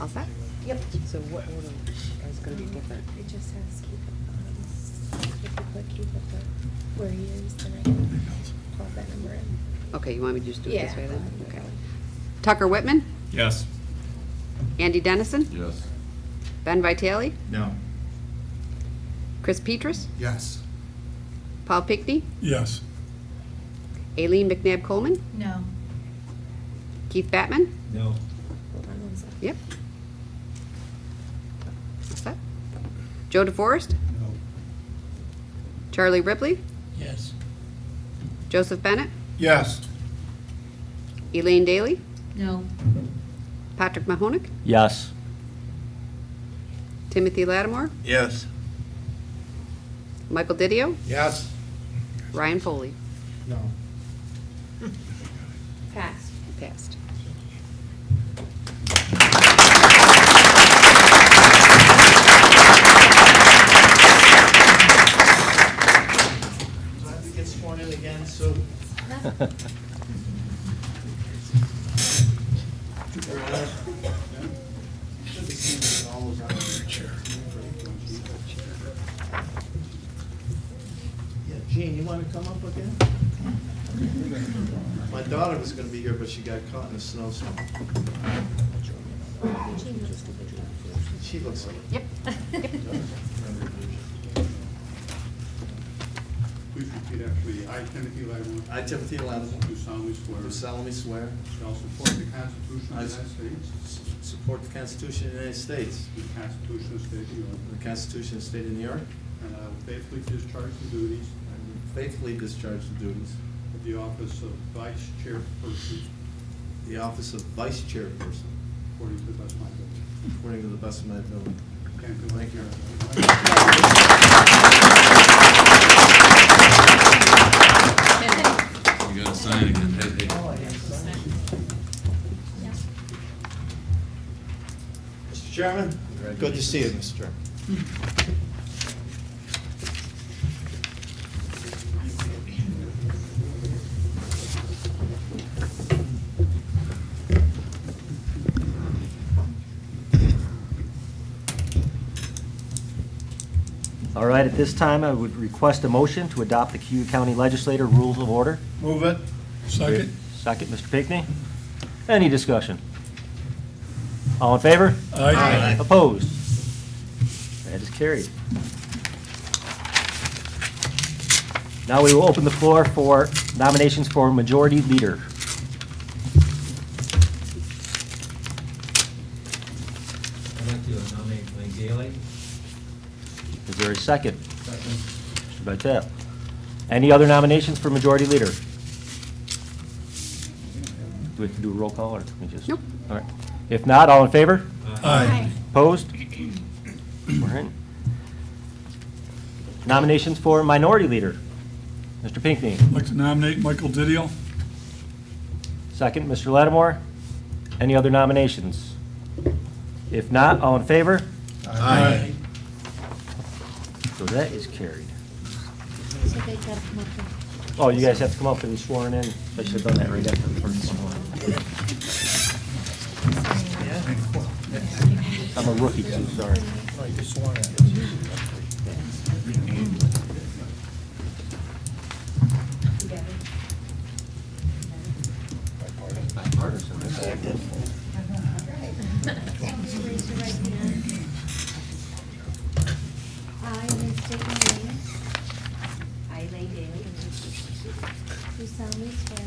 All set? Yep. So what order is going to be different? It just says keep it, if you put keep it where he is, then I can plug that number in. Okay, you want me to just do it this Yeah, way go then? ahead. Okay. Tucker Whitman, Yes. Andy Dennison, Yes. Ben Vitale, No. Chris Petrus, Yes. Paul Pickney, Yes. Aileen McNabb Coleman, No. Keith Batman. No. Hold on one second. Yep. All set? Joe DeForest, No. Charlie Ripley, Yes. Joseph Bennett, Yes. Elaine Daly, No. Patrick Mahonick, Yes. Timothy Lattimore, Yes. Michael Didio, Yes. Ryan Foley. No. Pass. Passed. Do I have to get sworn in again, Sue? Your Honor, should be seeing all those on your chair. Yeah, Gene, you want to come up again? My daughter was going to be here, but she got caught in a snowstorm. She looks like it. Yep. Please repeat after me. I, Timothy Lattimore, I, Timothy Lattimore, do solemnly swear do solemnly swear that I will support the Constitution I of the United States support the Constitution of the United States and the Constitution of the State of New York, and the Constitution of the State of New York, and that I will faithfully discharge the duties and faithfully discharge the duties of the office of Vice Chairperson of the office of Vice Chairperson according to the best of my ability. according to the best of my ability. Can't do Thank you. You gotta sign again. Hey. Mr. Chairman, good to see you, Mr. Chairman. All right, at this time, I would request a motion to adopt the Cayuga County Legislator Rules of Order. Move it. Second? Second, Mr. Pinckney. Any discussion? All in favor? Aye. Opposed? That is carried. Now we will open the floor for nominations for Majority Leader. I'd like to nominate Elaine Daly. Is there a second? Second. Mr. Vitale. Any other nominations for Majority Leader? Do we have to do a roll call, or can we just? Nope. All right. If not, all in favor? Aye. Opposed? We're in. Nominations for Minority Leader. Mr. Pinckney. I'd like to nominate Michael Didio. Second, Mr. Lattimore. Any other nominations? If not, all in favor? Aye. So that is carried. So they gotta come up with. Oh, you guys have to come up and be sworn in. I should have done that right after the first one. I'm a rookie too, sorry. Raise your right hand. I, and then state your name. I, Elaine Daly. Do solemnly swear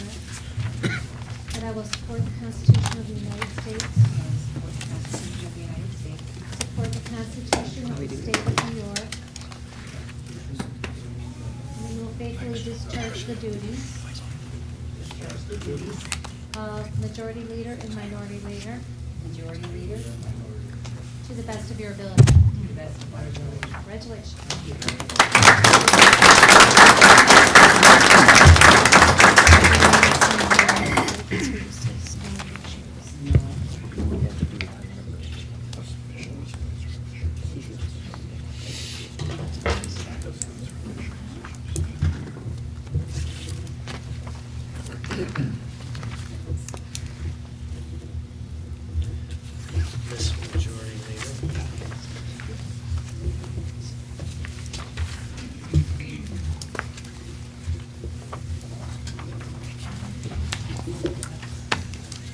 that I will support the Constitution of the United States. Support the Constitution of the United States. Support the Constitution of the State of New York. And will faithfully discharge the duties. Of Majority Leader and Minority Leader. Majority Leader. To the best of your ability. To the best of my ability. Congratulations. Miss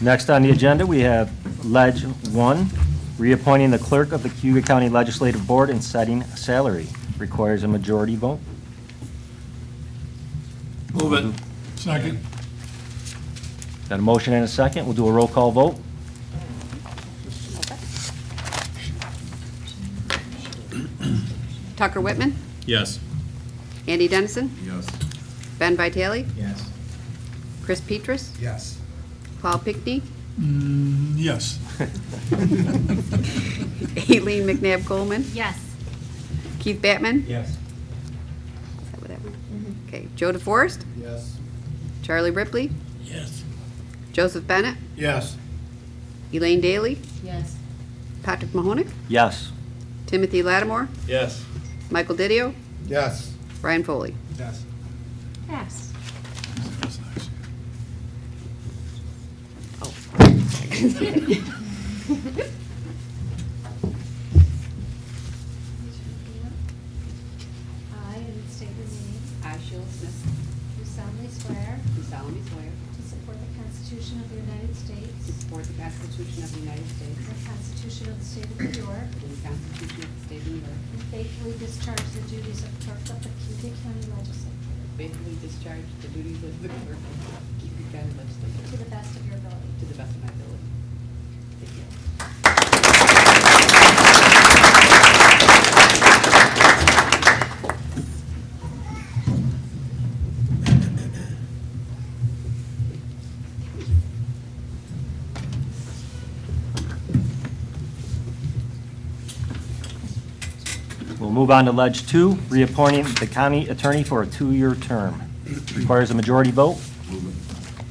Next on the agenda, we have Ledge 1, reappointing the clerk of the Cayuga County Legislative Board and setting salary. Requires a majority vote. Move it. Second. Got a motion and a second. We'll do a roll call vote. Tucker Whitman, Yes. Andy Dennison, Yes. Ben Vitale, Yes. Chris Petrus, Yes. Paul Pickney, Yes. Aileen McNabb Coleman, Yes. Keith Batman. Yes. Is that what that one? Okay, Joe DeForest, Yes. Charlie Ripley, Yes. Joseph Bennett, Yes. Elaine Daly, Yes. Patrick Mahonik, Yes. Timothy Lattimore, Yes. Michael Didio, Yes. Ryan Foley. Yes. Yes. That's nice. Oh. I, and state your name, I, Sheila Smith, do solemnly swear do solemnly swear to support the Constitution of the United to States support the Constitution of the United States and the Constitution of the State of New York, and the Constitution of the State of New York, and faithfully discharge the duties of clerk of the Cayuga County Legislature faithfully discharge the duties of the clerk of the Cayuga County Legislature to the best of your ability. to the best of my ability. Thank you. We'll move on to Ledge 2, reappointing the county attorney for a 2-year term. Requires a majority vote.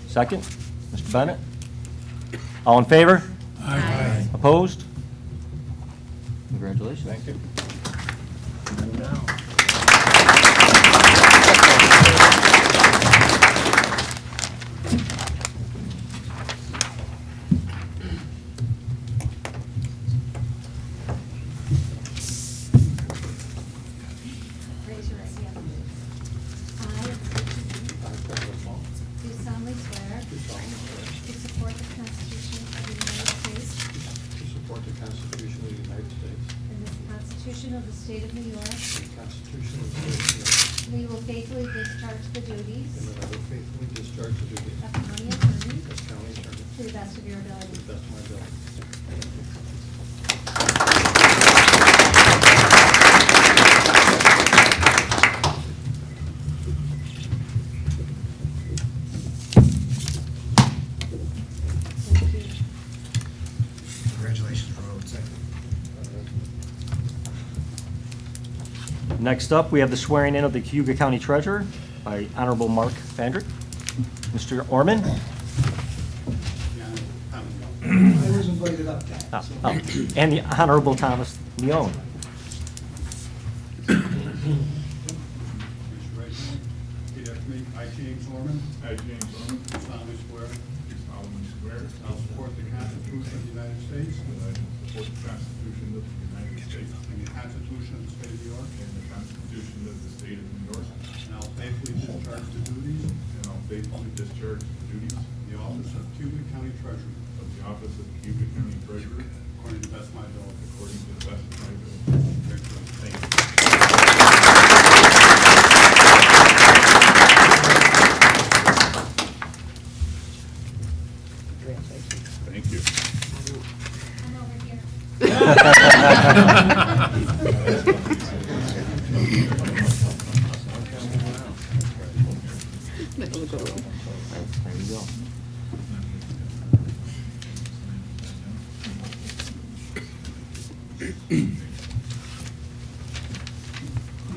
Second, Mr. Bennett. All in favor? Aye. Opposed? Congratulations. Thank you. Raise your right hand. I, do solemnly swear to support the Constitution of the United States To support the Constitution of the United States and the Constitution of the State of New York, and the Constitution of the State of New York, we will faithfully discharge the duties and that I will faithfully discharge the duties of county attorney as county attorney to the best of your ability. to the best of my ability. Thank you. Congratulations, Road Secretary. Next up, we have the swearing in of the Cayuga County Treasurer by Honorable Mark Vandrick. Mr. Orman? I was invited up. And the Honorable Thomas Leone. Raise your right hand. Repeat after me. I, James Orman, I, James Owen, do solemnly swear do solemnly swear that I will support the Constitution of the United States I will support the Constitution of the United States and the Constitution of the State of New York, and the Constitution of the State of New York, and I will faithfully discharge the duties and I'll faithfully discharge the duties of the office of Cayuga County Treasurer of the office of Cayuga County Treasurer according to the best of my ability. according to the best of my ability. Congratulations. Thank you. Thank you. Come over here. There you go.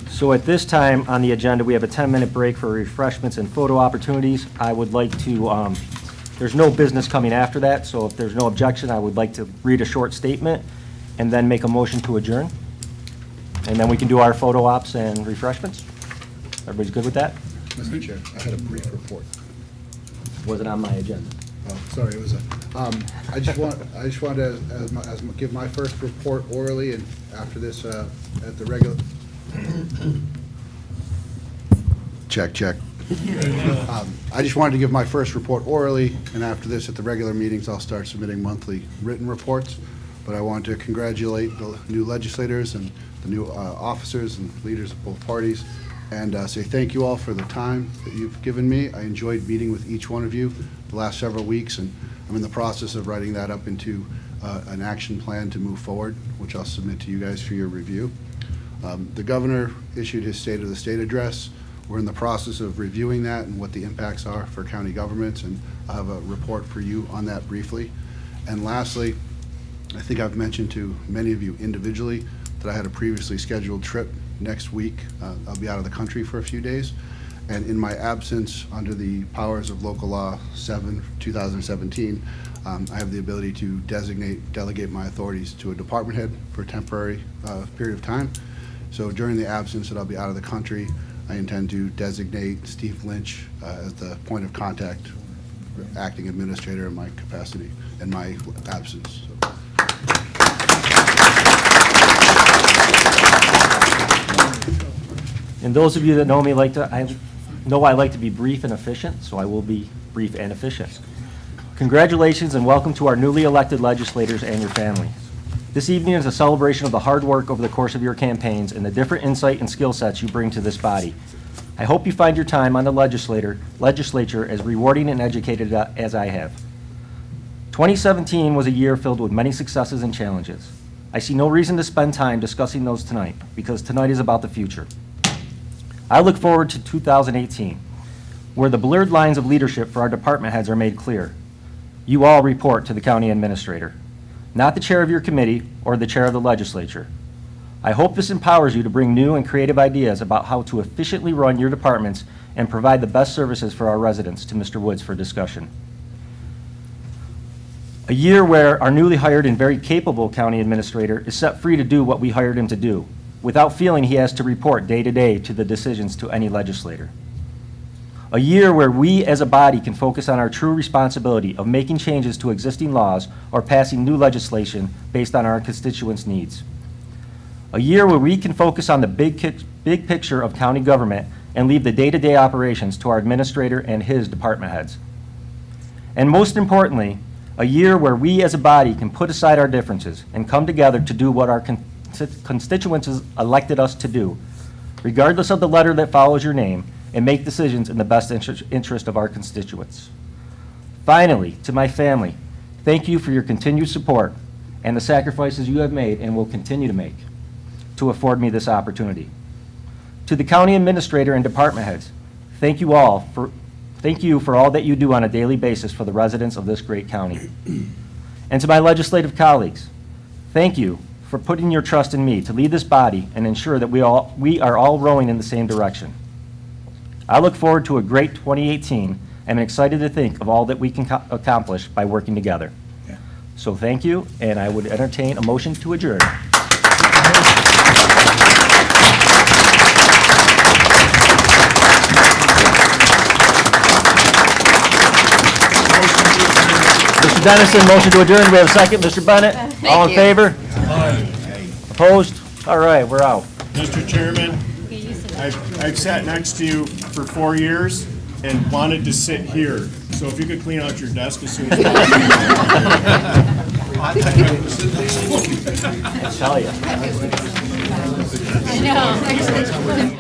So at this time on the agenda, we have a 10-minute break for refreshments and photo opportunities. I would like to, there's no business coming after that, so if there's no objection, I would like to read a short statement and then make a motion to adjourn. And then we can do our photo ops and refreshments. Everybody's good with that? Mr. Chair, I had a brief report. Wasn't on my agenda. Oh, sorry, it was a, I just wanted to give my first report orally, and after this, at the regular. Check. I just wanted to give my first report orally, and after this, at the regular meetings, I'll start submitting monthly written reports. But I want to congratulate the new legislators and the new officers and leaders of both parties, and say thank you all for the time that you've given me. I enjoyed meeting with each one of you the last several weeks, and I'm in the process of writing that up into an action plan to move forward, which I'll submit to you guys for your review. The governor issued his State of the State address. We're in the process of reviewing that and what the impacts are for county governments, and I'll have a report for you on that briefly. And lastly, I think I've mentioned to many of you individually that I had a previously scheduled trip next week. I'll be out of the country for a few days, and in my absence, under the powers of Local Law 7, 2017, I have the ability to delegate my authorities to a department head for a temporary period of time. So during the absence that I'll be out of the country, I intend to designate Steve Lynch as the point of contact, acting administrator in my capacity, in my absence. So. And those of you that know me I like to be brief and efficient, so I will be brief and efficient. Congratulations and welcome to our newly elected legislators and your families. This evening is a celebration of the hard work over the course of your campaigns and the different insight and skill sets you bring to this body. I hope you find your time on the legislature as rewarding and educated as I have. 2017 was a year filled with many successes and challenges. I see no reason to spend time discussing those tonight, because tonight is about the future. I look forward to 2018, where the blurred lines of leadership for our department heads are made clear. You all report to the county administrator, not the chair of your committee or the chair of the legislature. I hope this empowers you to bring new and creative ideas about how to efficiently run your departments and provide the best services for our residents to Mr. Woods for discussion. A year where our newly hired and very capable county administrator is set free to do what we hired him to do, without feeling he has to report day to day to the decisions to any legislator. A year where we as a body can focus on our true responsibility of making changes to existing laws or passing new legislation based on our constituents' needs. A year where we can focus on the big picture of county government and leave the day-to-day operations to our administrator and his department heads. And most importantly, a year where we as a body can put aside our differences and come together to do what our constituents elected us to do, regardless of the letter that follows your name, and make decisions in the best interest of our constituents. Finally, to my family, thank you for your continued support and the sacrifices you have made and will continue to make to afford me this opportunity. To the county administrator and department heads, thank you for all that you do on a daily basis for the residents of this great county. And to my legislative colleagues, thank you for putting your trust in me to lead this body and ensure that we are all rowing in the same direction. I look forward to a great 2018 and am excited to think of all that we can accomplish by working together. Yeah. So thank you, and I would entertain a motion to adjourn. Mr. Dennison, motion to adjourn. Do we have a second? Mr. Bennett? All in favor? Opposed? All right, we're out. Mr. Chairman, I've sat next to you for 4 years and wanted to sit here. So if you could clean out your desk as soon as possible. I tell you. I know.